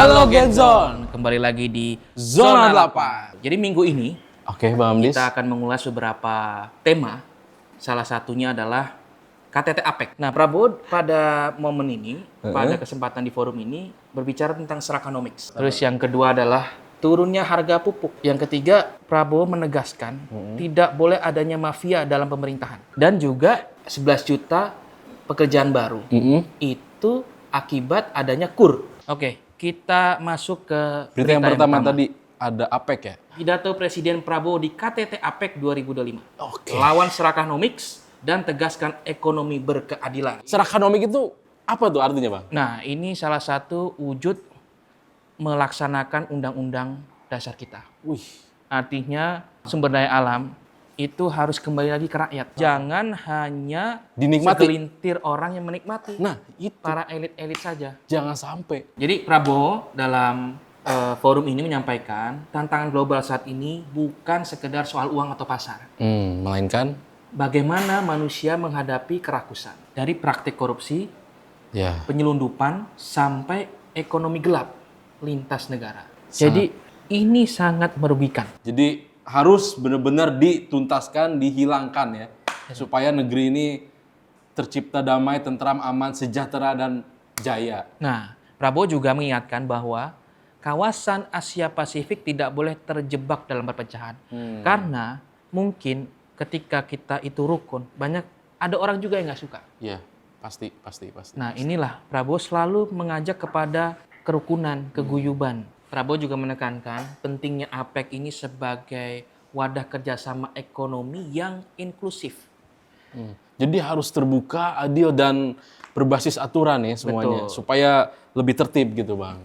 Halo Genzone, kembali lagi di Zona 8. Jadi minggu ini Oke, Bang Amdis. kita akan mengulas beberapa tema. Salah satunya adalah KTT APEC. Nah, Prabowo pada momen ini, pada kesempatan di forum ini berbicara tentang Serakanomics. Terus yang kedua adalah turunnya harga pupuk. Yang ketiga, Prabowo menegaskan tidak boleh adanya mafia dalam pemerintahan. Dan juga 11 juta pekerjaan baru. Itu akibat adanya KUR. Oke, kita masuk ke Berita yang pertama tadi ada APEC ya? Pidato Presiden Prabowo di KTT APEC 2025. Oke. Lawan Serakanomics dan tegaskan ekonomi berkeadilan. Serakanomik itu apa tuh artinya, Bang? Nah, ini salah satu wujud melaksanakan undang-undang dasar kita. Wih, Artinya sumber daya alam itu harus kembali lagi ke rakyat. Jangan hanya Dinikmati. segelintir orang yang menikmati. nah itu Para elit-elit saja. jangan sampai. Jadi Prabowo dalam forum ini menyampaikan tantangan global saat ini bukan sekedar soal uang atau pasar. Melainkan Bagaimana manusia menghadapi kerakusan. Dari praktik korupsi, ya penyelundupan, sampai ekonomi gelap lintas negara. Jadi ini sangat merugikan. Jadi harus benar-benar dituntaskan, dihilangkan ya, supaya negeri ini tercipta damai, tentram, aman, sejahtera dan jaya. Nah, Prabowo juga mengingatkan bahwa kawasan Asia Pasifik tidak boleh terjebak dalam perpecahan. Karena mungkin ketika kita itu rukun, ada orang juga yang nggak suka. Ya, pasti. Nah, inilah Prabowo selalu mengajak kepada kerukunan, keguyuban. Prabowo juga menekankan pentingnya APEC ini sebagai wadah kerjasama ekonomi yang inklusif. Jadi harus terbuka, adil dan berbasis aturan ya semuanya, Betul. supaya lebih tertib gitu, Bang.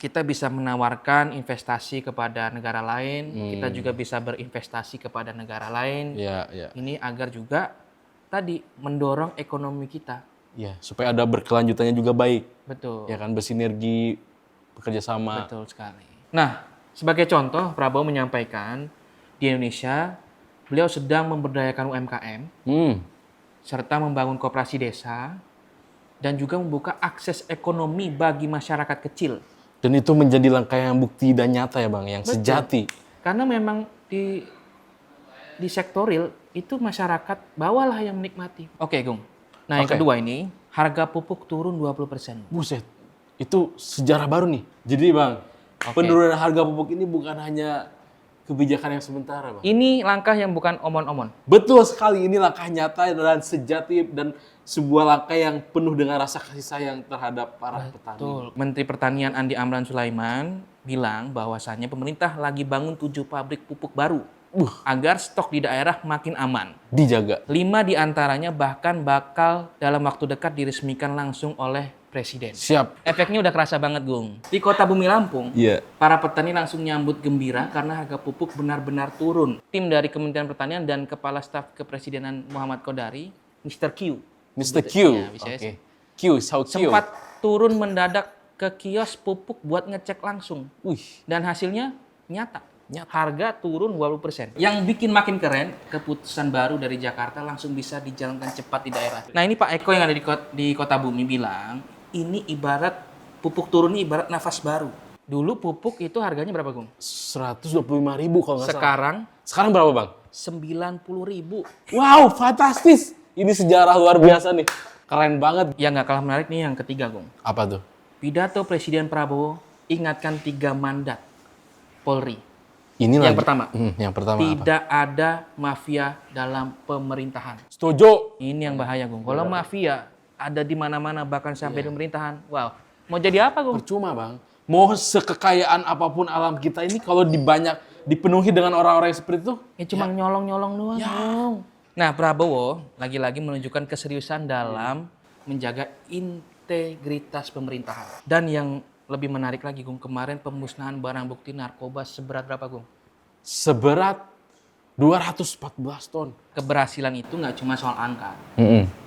Kita bisa menawarkan investasi kepada negara lain, kita juga bisa berinvestasi kepada negara lain. Ya. Ini agar juga tadi mendorong ekonomi kita. Ya, supaya ada berkelanjutannya juga baik. Betul. Ya kan, bersinergi, bekerja sama. Betul sekali. Nah, sebagai contoh, Prabowo menyampaikan di Indonesia, beliau sedang memberdayakan UMKM, serta membangun koperasi desa, dan juga membuka akses ekonomi bagi masyarakat kecil. Dan itu menjadi langkah yang bukti dan nyata ya, Bang, yang Betul. sejati. Karena memang di sektor real, itu masyarakat bawahlah yang menikmati. Oke, Gung. Nah, yang Oke. kedua ini, harga pupuk turun 20%. Buset, itu sejarah baru nih. Jadi, Bang, penurunan harga pupuk ini bukan hanya kebijakan yang sementara, Bang. Ini langkah yang bukan omon-omon. Betul sekali, ini langkah nyata dan sejati dan sebuah langkah yang penuh dengan rasa kasih sayang terhadap para petani. Betul. Menteri Pertanian Andi Amran Sulaiman bilang bahwasannya pemerintah lagi bangun 7 pabrik pupuk baru agar stok di daerah makin aman. Dijaga. 5 diantaranya bahkan bakal dalam waktu dekat diresmikan langsung oleh Presiden. Siap. Efeknya udah kerasa banget, Gung. Di kota Bumi Lampung, Iya. para petani langsung nyambut gembira karena harga pupuk benar-benar turun. Tim dari Kementerian Pertanian dan Kepala Staf Kepresidenan Muhammad Kodari, Mr. Q, Mr. Q. Ya, bisa Oke. sih. Q, so Q. sempat turun mendadak ke kios pupuk buat ngecek langsung. Wih. Dan hasilnya nyata. Harga turun 20%. Yang bikin makin keren, keputusan baru dari Jakarta langsung bisa dijalankan cepat di daerah. Nah, ini Pak Eko yang ada di Kota Bumi bilang, ini ibarat pupuk turun ini ibarat nafas baru. Dulu pupuk itu harganya berapa, Gung? 125.000 kalau nggak salah. Sekarang berapa, Bang? 90.000. Wow, fantastis. Ini sejarah luar biasa nih. Keren banget. Yang nggak kalah menarik nih yang ketiga, Gung. Apa tuh? Pidato Presiden Prabowo ingatkan 3 mandat Polri. Ini Yang pertama, yang pertama apa? tidak ada mafia dalam pemerintahan. Setuju. Ini yang bahaya, Gung. Kalau mafia ada di mana-mana, bahkan sampai di pemerintahan, wow. Mau jadi apa, Gung? Percuma, Bang. Mau sekekayaan apapun alam kita ini kalau dipenuhi dengan orang-orang yang seperti itu, Ya cuma nyolong-nyolong doang, Gung. Nah, Prabowo lagi-lagi menunjukkan keseriusan dalam menjaga integritas pemerintahan. Dan yang lebih menarik lagi, Gung, kemarin pemusnahan barang bukti narkoba seberat berapa, Gung? seberat 214 ton. Keberhasilan itu nggak cuma soal angka,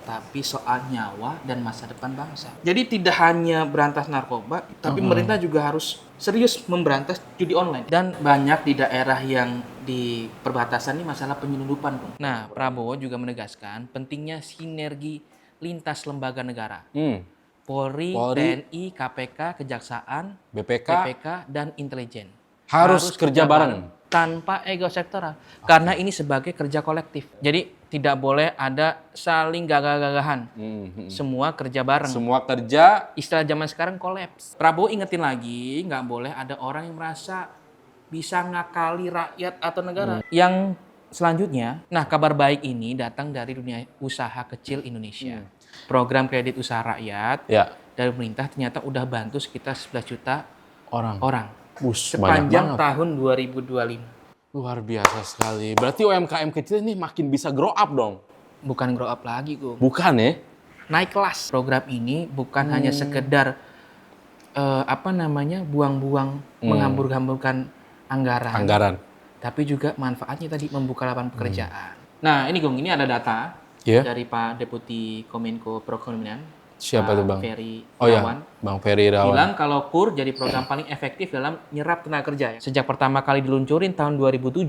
tapi soal nyawa dan masa depan bangsa. Jadi tidak hanya berantas narkoba, tapi pemerintah juga harus serius memberantas judi online. Dan banyak di daerah yang di perbatasan ini masalah penyelundupan, Bung. Nah, Prabowo juga menegaskan pentingnya sinergi lintas lembaga negara. Polri, Polri, TNI, KPK, Kejaksaan, BPK, dan intelijen. harus kerja bareng. Tanpa ego sektoral. Karena ini sebagai kerja kolektif. Jadi tidak boleh ada saling gagah-gagahan. Semua kerja bareng. Semua kerja. Istilah zaman sekarang kolaps. Prabowo ingetin lagi, nggak boleh ada orang yang merasa bisa ngakali rakyat atau negara. Yang selanjutnya, nah kabar baik ini datang dari dunia usaha kecil Indonesia. Program kredit usaha rakyat Ya. dari pemerintah ternyata udah bantu sekitar 11 juta Orang. orang banyak sepanjang banget. tahun 2025. Luar biasa sekali. Berarti UMKM kecil ini makin bisa grow up dong? Bukan grow up lagi, Gung. Bukan ya? Naik kelas. Program ini bukan hanya sekedar buang-buang, menghambur-hamburkan anggaran. Tapi juga manfaatnya tadi membuka lapangan pekerjaan. Nah, ini Gung, ini ada data dari Pak Deputi Kominfo Perekonomian. Siapa tuh Bang? Ferry Oh ya, Irawan. Bang Ferry Irawan. Bilang kalau KUR jadi program paling efektif dalam nyerap tenaga kerja. Sejak pertama kali diluncurin tahun 2007,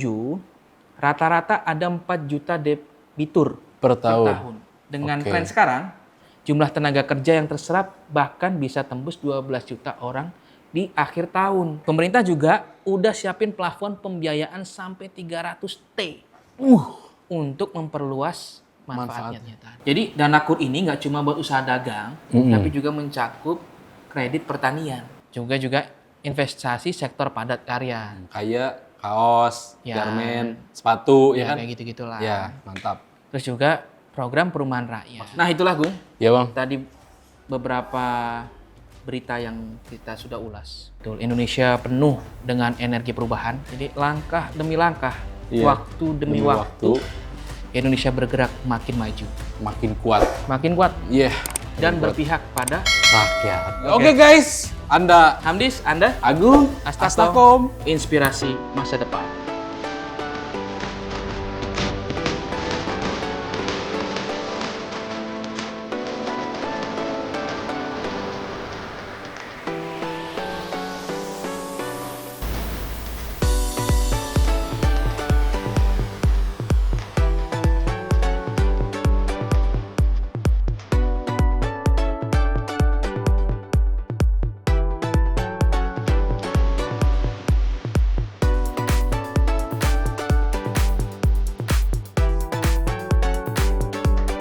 rata-rata ada 4 juta debitur Per tahun. Dengan tren sekarang, jumlah tenaga kerja yang terserap bahkan bisa tembus 12 juta orang di akhir tahun. Pemerintah juga udah siapin plafon pembiayaan sampai 300T untuk memperluas manfaatnya ternyata. Jadi dana KUR ini nggak cuma buat usaha dagang, tapi juga mencakup kredit pertanian. Juga investasi sektor padat karya. Kayak kaos, Ya. garmen, sepatu, ya kan? Kayak gitu-gitulah. Ya, mantap. Terus juga program perumahan rakyat. Nah itulah Gung, Ya Bang. tadi beberapa berita yang kita sudah ulas. Betul, Indonesia penuh dengan energi perubahan. Jadi langkah demi langkah, waktu demi waktu, Indonesia bergerak makin maju. Makin kuat. Makin kuat. Iya. Dan berpihak pada Rakyat. Oke guys, Anda Hamdis, Anda, Agung, Astakom, inspirasi masa depan.